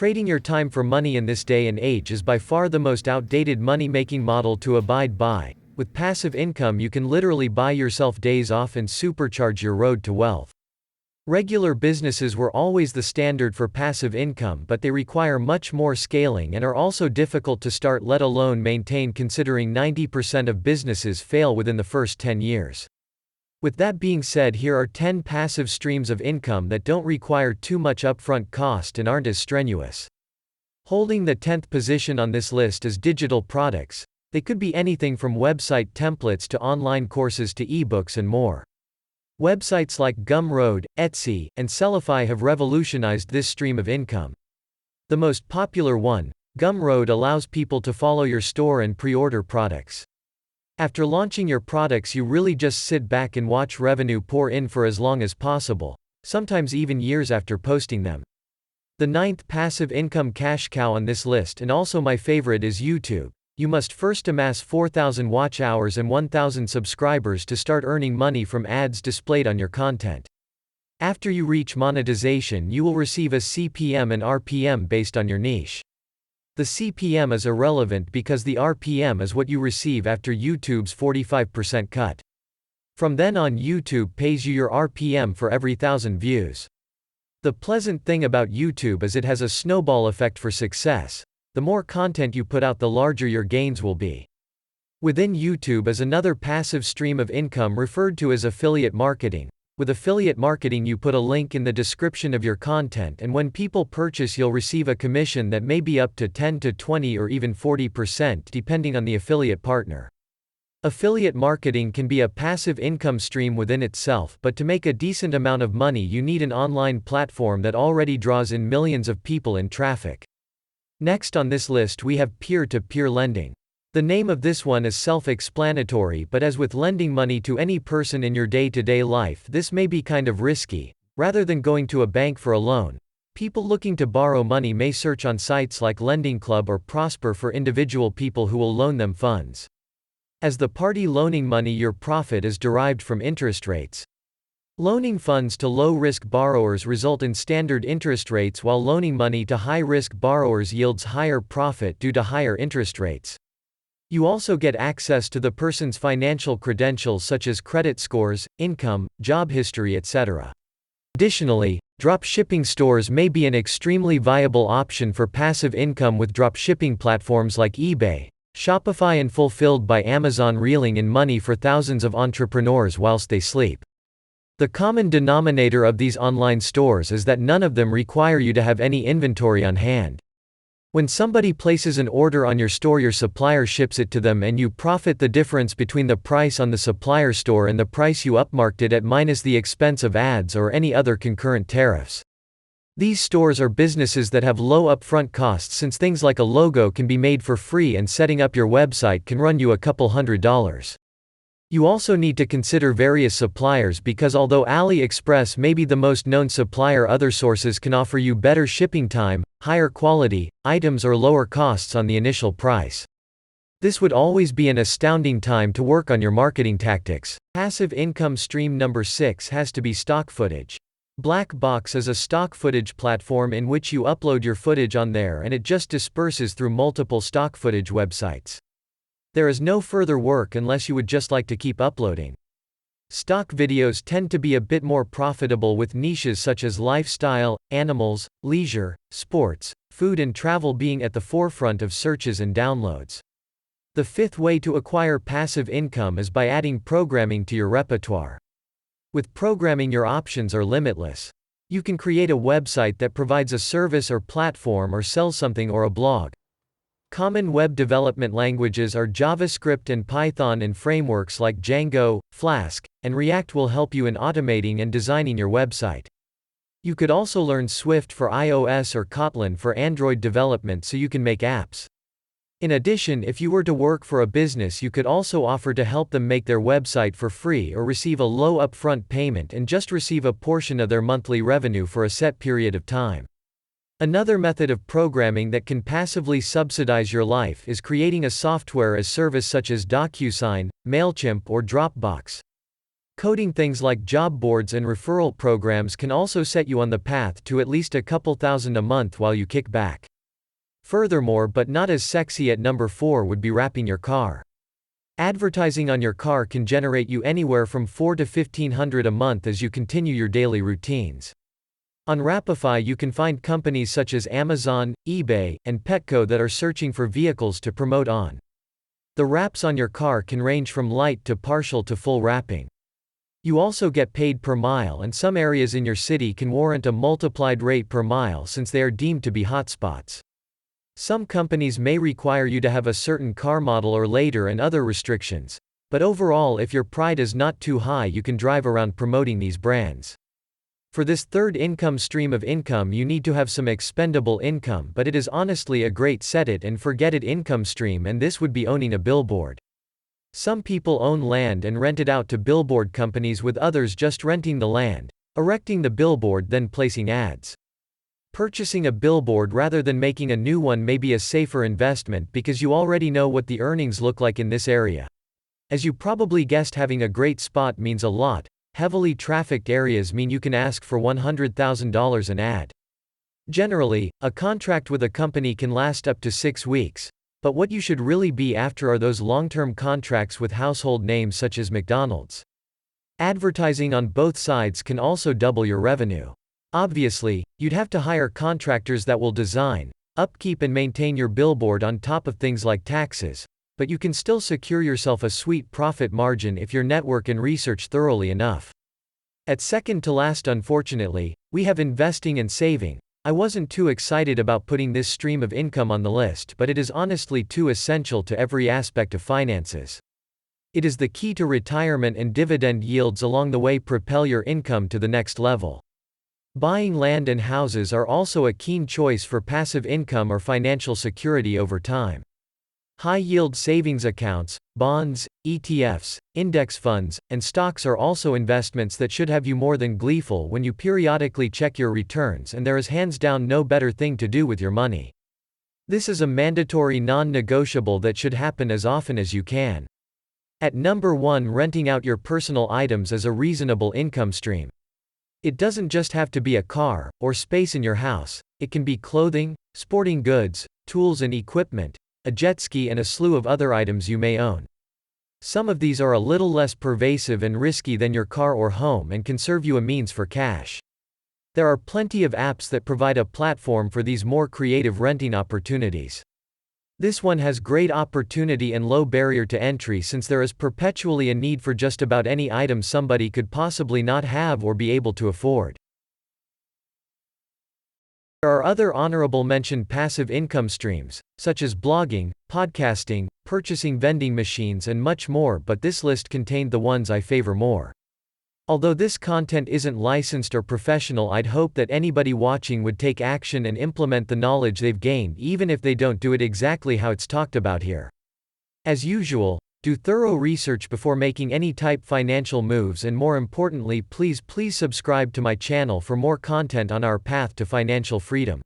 Trading your time for money in this day and age is by far the most outdated money-making model to abide by. With passive income you can literally buy yourself days off and supercharge your road to wealth. Regular businesses were always the standard for passive income, but they require much more scaling and are also difficult to start, let alone maintain, considering 90% of businesses fail within the first 10 years. With that being said, here are 10 passive streams of income that don't require too much upfront cost and aren't as strenuous. Holding the 10th position on this list is digital products. They could be anything from website templates to online courses to ebooks and more. Websites like Gumroad, Etsy, and Sellify have revolutionized this stream of income. The most popular one, Gumroad, allows people to follow your store and pre-order products. After launching your products, you really just sit back and watch revenue pour in for as long as possible, sometimes even years after posting them. The 9th passive income cash cow on this list, and also my favorite, is YouTube. You must first amass 4,000 watch hours and 1,000 subscribers to start earning money from ads displayed on your content. After you reach monetization, you will receive a CPM and RPM based on your niche. The CPM is irrelevant because the RPM is what you receive after YouTube's 45% cut. From then on, YouTube pays you your RPM for every 1,000 views. The pleasant thing about YouTube is it has a snowball effect for success. The more content you put out, the larger your gains will be. Within YouTube is another passive stream of income referred to as affiliate marketing. With affiliate marketing, you put a link in the description of your content, and when people purchase, you'll receive a commission that may be up to 10 to 20 or even 40% depending on the affiliate partner. Affiliate marketing can be a passive income stream within itself, but to make a decent amount of money you need an online platform that already draws in millions of people in traffic. Next on this list we have peer-to-peer lending. The name of this one is self-explanatory, but as with lending money to any person in your day-to-day life, this may be kind of risky. Rather than going to a bank for a loan, people looking to borrow money may search on sites like Lending Club or Prosper for individual people who will loan them funds. As the party loaning money, your profit is derived from interest rates. Loaning funds to low-risk borrowers result in standard interest rates, while loaning money to high-risk borrowers yields higher profit due to higher interest rates. You also get access to the person's financial credentials such as credit scores, income, job history, etc. Additionally, drop-shipping stores may be an extremely viable option for passive income, with drop-shipping platforms like eBay, Shopify and Fulfilled by Amazon reeling in money for thousands of entrepreneurs whilst they sleep. The common denominator of these online stores is that none of them require you to have any inventory on hand. When somebody places an order on your store, your supplier ships it to them and you profit the difference between the price on the supplier store and the price you upmarked it at, minus the expense of ads or any other concurrent tariffs. These stores are businesses that have low upfront costs, since things like a logo can be made for free and setting up your website can run you a couple $100. You also need to consider various suppliers, because although AliExpress may be the most known supplier, other sources can offer you better shipping time, higher quality items, or lower costs on the initial price. This would always be an astounding time to work on your marketing tactics. Passive income stream number 6 has to be stock footage. Blackbox is a stock footage platform in which you upload your footage on there and it just disperses through multiple stock footage websites. There is no further work unless you would just like to keep uploading. Stock videos tend to be a bit more profitable, with niches such as lifestyle, animals, leisure, sports, food and travel being at the forefront of searches and downloads. The 5th way to acquire passive income is by adding programming to your repertoire. With programming, your options are limitless. You can create a website that provides a service or platform, or sell something, or a blog. Common web development languages are JavaScript and Python, and frameworks like Django, Flask, and React will help you in automating and designing your website. You could also learn Swift for iOS or Kotlin for Android development so you can make apps. In addition, if you were to work for a business, you could also offer to help them make their website for free, or receive a low upfront payment and just receive a portion of their monthly revenue for a set period of time. Another method of programming that can passively subsidize your life is creating a software as service such as DocuSign, MailChimp, or Dropbox. Coding things like job boards and referral programs can also set you on the path to at least a couple thousand a month while you kick back. Furthermore, but not as sexy, at number 4 would be wrapping your car. Advertising on your car can generate you anywhere from $400 to $1,500 a month as you continue your daily routines. On Wrapify you can find companies such as Amazon, eBay, and Petco that are searching for vehicles to promote on. The wraps on your car can range from light to partial to full wrapping. You also get paid per mile, and some areas in your city can warrant a multiplied rate per mile since they are deemed to be hotspots. Some companies may require you to have a certain car model or later and other restrictions, but overall, if your pride is not too high, you can drive around promoting these brands. For this third income stream of income you need to have some expendable income, but it is honestly a great set it and forget it income stream, and this would be owning a billboard. Some people own land and rent it out to billboard companies, with others just renting the land, erecting the billboard, then placing ads. Purchasing a billboard rather than making a new one may be a safer investment because you already know what the earnings look like in this area. As you probably guessed, having a great spot means a lot. Heavily trafficked areas mean you can ask for $100,000 an ad. Generally, a contract with a company can last up to 6 weeks, but what you should really be after are those long-term contracts with household names such as McDonald's. Advertising on both sides can also double your revenue. Obviously, you'd have to hire contractors that will design, upkeep and maintain your billboard on top of things like taxes, but you can still secure yourself a sweet profit margin if you network and research thoroughly enough. At second to last, unfortunately, we have investing and saving. I wasn't too excited about putting this stream of income on the list, but it is honestly too essential to every aspect of finances. It is the key to retirement, and dividend yields along the way propel your income to the next level. Buying land and houses are also a keen choice for passive income or financial security over time. High-yield savings accounts, bonds, ETFs, index funds, and stocks are also investments that should have you more than gleeful when you periodically check your returns, and there is hands down no better thing to do with your money. This is a mandatory non-negotiable that should happen as often as you can. At number 1, renting out your personal items as a reasonable income stream. It doesn't just have to be a car, or space in your house. It can be clothing, sporting goods, tools and equipment, a jet ski, and a slew of other items you may own. Some of these are a little less pervasive and risky than your car or home and can serve you a means for cash. There are plenty of apps that provide a platform for these more creative renting opportunities. This one has great opportunity and low barrier to entry since there is perpetually a need for just about any item somebody could possibly not have or be able to afford. There are other honorable mention passive income streams, such as blogging, podcasting, purchasing vending machines and much more, but this list contained the ones I favor more. Although this content isn't licensed or professional, I'd hope that anybody watching would take action and implement the knowledge they've gained, even if they don't do it exactly how it's talked about here. As usual, do thorough research before making any type financial moves, and more importantly, please subscribe to my channel for more content on our path to financial freedom.